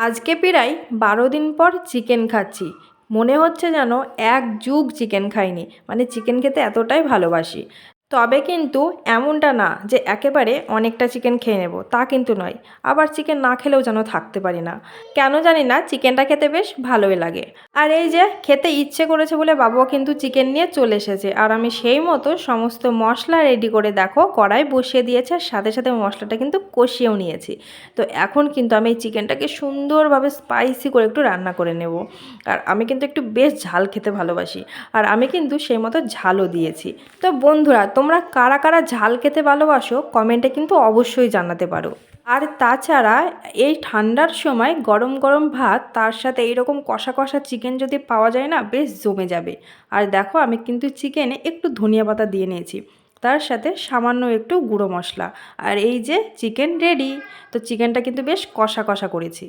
আজকে প্রায় 12 দিন পর চিকেন খাচ্ছি। মনে হচ্ছে যেন এক যুগ চিকেন খাইনি, মানে চিকেন খেতে এতটাই ভালোবাসি। তবে কিন্তু এমনটা না যে একেবারে অনেকটা চিকেন খেয়ে নেব, তা কিন্তু নয়। আবার চিকেন না খেলেও যেন থাকতে পারি না, কেন জানি না, চিকেনটা খেতে বেশ ভালোই লাগে। আর এই যে খেতে ইচ্ছে করেছে বলে বাবুও কিন্তু চিকেন নিয়ে চলে এসেছে, আর আমি সেই মতো সমস্ত মশলা রেডি করে দেখো কড়াই বসিয়ে দিয়েছে, আর সাথে সাথে মশলাটা কিন্তু কষিয়েও নিয়েছি। তো এখন কিন্তু আমি এই চিকেনটাকে সুন্দরভাবে স্পাইসি করে একটু রান্না করে নেব। আর আমি কিন্তু একটু বেশ ঝাল খেতে ভালোবাসি, আর আমি কিন্তু সেই মতো ঝালও দিয়েছি। তো বন্ধুরা, তোমরা কারা কারা ঝাল খেতে ভালোবাসো কমেন্টে কিন্তু অবশ্যই জানাতে পারো। আর তাছাড়া এই ঠান্ডার সময় গরম গরম ভাত, তার সাথে এইরকম কষা কষা চিকেন যদি পাওয়া যায় না, বেশ জমে যাবে। আর দেখো আমি কিন্তু চিকেনে একটু ধনিয়া পাতা দিয়ে নিয়েছি, তার সাথে সামান্য একটু গুঁড়ো মশলা। আর এই যে চিকেন রেডি। তো চিকেনটা কিন্তু বেশ কষা কষা করেছি।